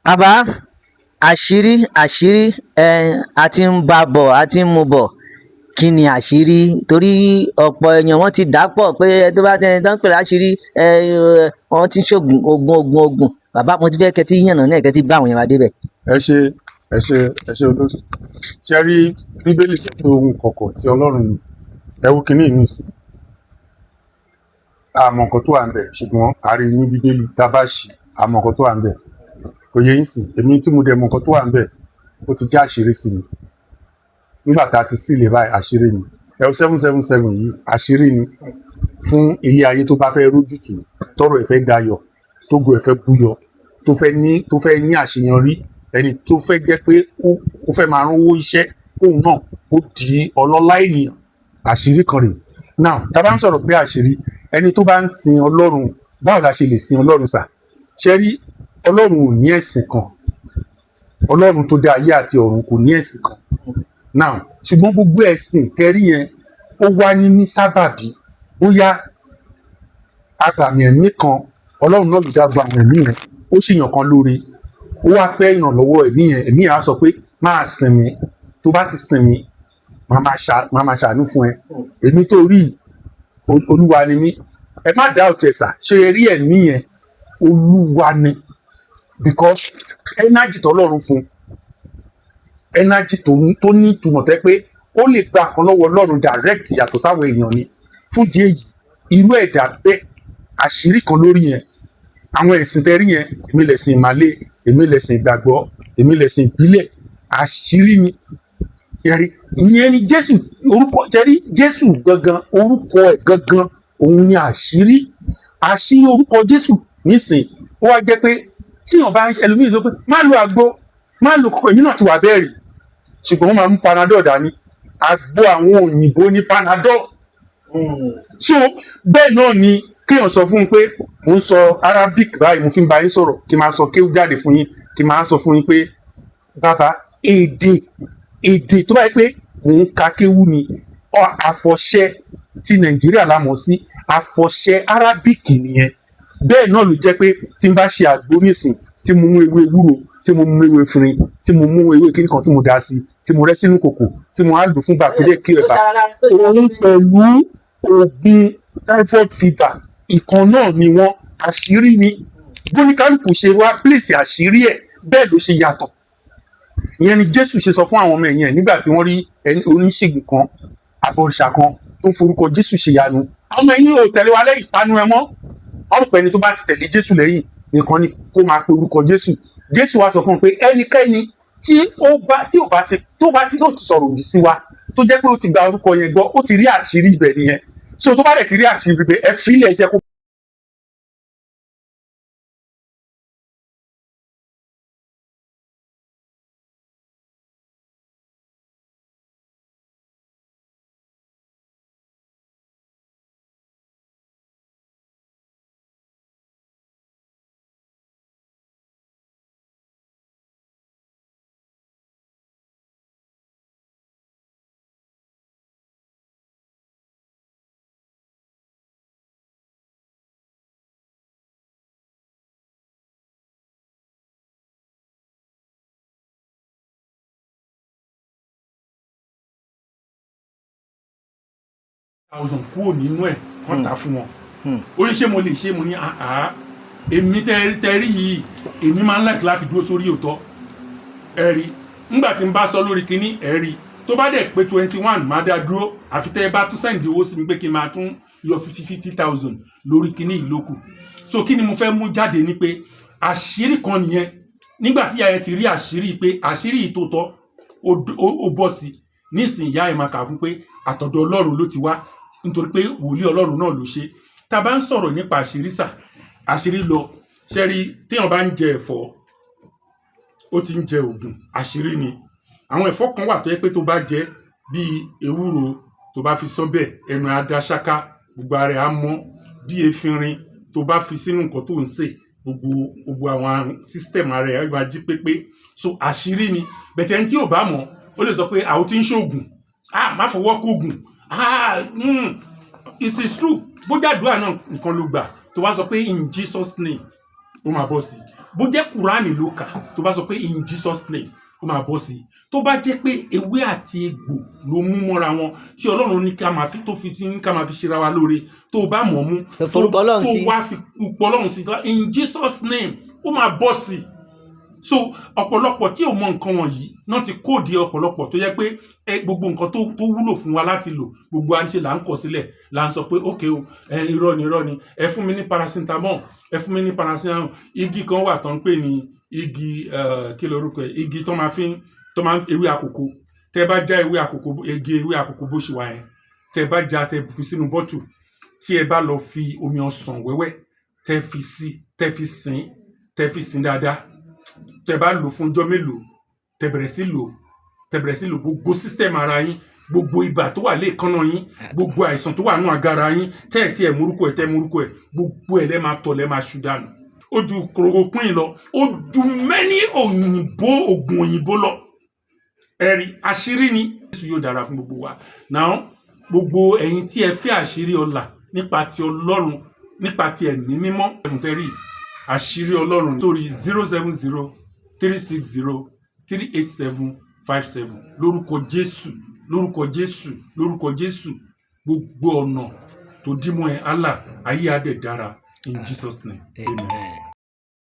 Bàbá, àṣírí a ti ń bá a bọ̀, a ti ń mú bọ̀. Kí ni àṣírí? Torí ọ̀pọ̀ èèyàn wọ́n ti dà á pọ̀ pé tó bá ti ẹni tó ń pè láṣìírí wọ́n ti ń ṣògùn ògùn. Bàbá, mo ti fẹ́ kẹ́ tí yànnà náà kẹ́ tí bá àwọn èèyàn wa débẹ̀. ẹ ṣe olóòtú. ṣe rí bíbélì sọ pé ohun kọ̀kọ̀ tí Ọlọ́run ní ẹ wo kínní ìlú sí àmọ́ nǹkan tó wà ń bẹ̀, ṣùgbọ́n a rí ní bíbélì tá a bá ṣì àmọ́ nǹkan tó wà ń bẹ̀ kò yẹ yín sìn. èmi tí mo dẹ̀ mọ̀ nǹkan tó wà ń bẹ̀ ó ti jẹ́ àṣírí sí mi nígbà tá a ti sílẹ̀ báyìí. àṣírí ni ẹ 777 yìí àṣírí ni fún ilé ayé tó bá fẹ́ rójútùú, tọrọ ẹ̀ fẹ́ dayọ̀, tógo ẹ̀ fẹ́ búyọ, tó fẹ́ ní àṣeyọrí, ẹni tó fẹ́ jẹ́ pé ó fẹ́ máa rówó iṣẹ́ kóun náà ó di ọlọ́lá ènìyàn. àṣírí kan rèé. now tá a bá ń sọ̀rọ̀ pé àṣírí, ẹni tó bá ń sin Ọlọ́run, báwo la ṣe lè sin Ọlọ́run sà? ṣe rí Ọlọ́run ò ní ẹ̀sìn kan. Ọlọ́run tó dá ayé àti ọ̀run kò ní ẹ̀sìn kan. now ṣùgbọ́n gbogbo ẹ̀sìn kẹrí yẹn ó wá ní sábàbí. bóyá agbàmì ẹ̀mí kan, Ọlọ́run náà ló dá gba àwọn ẹ̀mí yẹn, ó sì yàn kan lóore, ó wá fẹ́ ìrànlọ́wọ́ ẹ̀mí yẹn á sọ pé máa sìn mí, tó bá ti sìn mí máa máa ṣàánú fún ẹ. èmi tó rí Olúwa ni mí. ẹ má dá ọ̀tẹ̀ sà, ṣe rí ẹ̀mí yẹn Olúwa ni, because energy tọ́lọ́run fún, energy tó ní ìtumọ̀ tẹ́ pé ó lè gba kan lọ́wọ́ Ọlọ́run direct yàtọ̀ sáwọn èèyàn ni. fún díẹ̀ yìí irú ẹ̀dá bẹ́ẹ̀ àṣírí kan lórí yẹn. àwọn ẹ̀sìn tẹ́rí yẹn, èmi lẹ̀sìn ìmàle, èmi lẹ̀sìn ìgbàgbọ́, èmi lẹ̀sìn ìbílẹ̀, àṣírí ni. ẹ̀rí ìyẹn ni Jésù, orúkọ jẹ́rí Jésù gangan, orúkọ ẹ̀ gangan òun ni àṣírí orúkọ Jésù. nísìn ó wá jẹ́ pé tíyàn bá ń ẹlòmíì sọ pé má lo àgbo, má lo kòkò, èmi náà ti wà bẹ́ẹ̀ rí, ṣùgbọ́n wọ́n máa mú panadol dání. àgbo àwọn òyìnbó ní panadol. so bẹ́ẹ̀ náà ni kéèyàn sọ fún un pé mo ń sọ Arabic báyìí, mo fi ń bá yín sọ̀rọ̀, kí n máa sọ kéwú jáde fún yín, kí n máa sọ fún yín pé bàbá èdè tó bá yẹ pé mò ń ka kéwú ni, àfọ̀ṣẹ ti Nàìjíríà la mọ̀ sí, àfọ̀ṣẹ Arabic nìyẹn. bẹ́ẹ̀ náà ló jẹ́ pé tí n bá ṣe àgbo nísìn, tí mo mú ewé ewúro, tí mo mú ewé efinrin, tí mo mú ewé kíní kan tí mo dá sí, tí mo rẹ́ sínú kòkò, tí mo á lò fún bàkúrẹ́ kí ẹ̀bà, òun pẹ̀lú oògùn typhoid fever ìkan náà ni wọ́n. àṣírí ni bóníkálùkù ṣe wá pèsè àṣírí ẹ̀, bẹ́ẹ̀ ló ṣe yàtọ̀. ìyẹn ni Jésù ṣe sọ fún àwọn ọmọ ẹ̀yìn ẹ̀ nígbà tí wọ́n rí oníṣègùn kan, àbọ̀rìṣà kan tó forúkọ Jésù ṣe yanu. àwọn ẹ̀yìn ò tẹ̀lé wa lẹ́yìn ìpanu ẹ mọ́. ọ̀rùn pẹ̀lú tó bá ti tẹ̀lé Jésù lẹ́yìn nìkan ni kó máa pe orúkọ Jésù. Jésù wá sọ fún un pé ẹnikẹ́ni tí ó ti sọ̀rọ̀ òdì sí wa, tó jẹ́ pé ó ti gba orúkọ yẹn gbọ́, ó ti rí àṣírí ibẹ̀ nìyẹn. so tó bá dẹ̀ ti rí àṣírí ibẹ̀, ẹ fílẹ̀ jẹ́ kó. thousand kúrò nínú ẹ̀ kán ta fún wọn. ó ní ṣé mo lè ṣe, mo ní èmi tẹ́rí yìí, èmi máa ń like láti dúró sórí òótọ́. ẹ̀rí ńgbà tí n bá sọ lórí kínní, ẹ̀rí tó bá dẹ̀ pé 21 máa dá dúró, àfi tẹ́ ẹ bá tún sẹ́ǹdì owó sí mi pé kí n máa tún yọ 50,000 lórí kínní ìlókù. so kí ni mo fẹ́ mú jáde ni pé àṣírí kan nìyẹn. nígbà tí ìyá yẹn ti rí àṣírí pé àṣírí ìtòótọ́ ó bọ́ sí, nísìnyí ìyá ẹ̀ máa kà fún pé àtọ̀dọ̀ Ọlọ́run ló ti wá, nítorí pé wòlíì Ọlọ́run náà ló ṣe. tá a bá ń sọ̀rọ̀ nípa àṣírí sà, àṣírí lọ ṣẹ́rí téèyàn bá ń jẹ ẹ̀fọ́, ó ti ń jẹ òògùn, àṣírí ni. àwọn ẹ̀fọ́ kan wà tó yẹ pé tó bá jẹ bíi ewúro, tó bá fi sọ́bẹ̀ ẹnu á dá ṣáká, gbogbo ara á mọ́. bí efinrin tó bá fi sínú nǹkan tó ń sè, gbogbo àwọn system ara ẹ̀ máa jí pépé. so àṣírí ni. bẹ̀tẹ̀ ẹni tí ò bá mọ̀, ó lè sọ pé àwọn tí ń ṣoògùn, má fọwọ́ kóògùn, it is true. bójá àdúrà náà nǹkan ló gbà tó wá sọ pé in Jesus name, ó máa bọ́ sí bó jẹ́ kùránì ló kà tó bá sọ pé in Jesus name ó máa bọ́ sí tó bá jẹ́ pé ewé àti egbò ló mú mọ́ra wọn tí Ọlọ́run ní ká máa fi ká máa fi ṣera wa lóore tó bá mọ̀ mú tó wá fi pọ̀ Ọlọ́run sí in Jesus name ó máa bọ́ sí so ọ̀pọ̀lọpọ̀ tí ò mọ nǹkan wọ̀nyí náà ti kóòdì ọ̀pọ̀lọpọ̀ tó yẹ pé gbogbo nǹkan tó wúlò fún wa láti lò gbogbo àníṣe là ń kọ̀ sílẹ̀ là ń sọ pé ókè o irọ́ ni ẹ fún mi ní paracetamol ẹ fún mi ní paracetamol igi kan wà tó ń pè ní igi kí lorúkọ ẹ igi tó máa ń ewé àkókò tẹ bá já ewé àkókò bó ṣe wà yẹn tẹ bá já tẹ bù sínú bọ́tù tí ẹ bá lọ fi omi ọsàn wẹ́wẹ́ tẹ fi sìn dáadáa tẹ bá lò fún ọjọ́ mélòó tẹ bẹ̀rẹ̀ sí lò gbogbo system ara yín gbogbo ibà tó wà léèkánná yín gbogbo àìsàn tó wà nínú àgàrà yín tẹ múrúkọ ẹ gbogbo ẹ lẹ máa tọ̀ lẹ máa ṣú dànù ó ju chloroquine lọ ó ju many oògùn òyìnbó lọ ẹ̀rí àṣírí ni Jésù yóò dára fún gbogbo wa now gbogbo ẹ̀yin tí ẹ fẹ́ àṣírí ọlà nípa ti Ọlọ́run nípa ti ẹ̀mí mímọ́ ẹ̀mùtẹ́rì àṣírí Ọlọ́run sórí 070-360-387-57 lórúkọ Jésù gbogbo ọ̀nà tó dímọ̀ ẹ̀ Allah ayé adẹ̀ dára in Jesus name amen.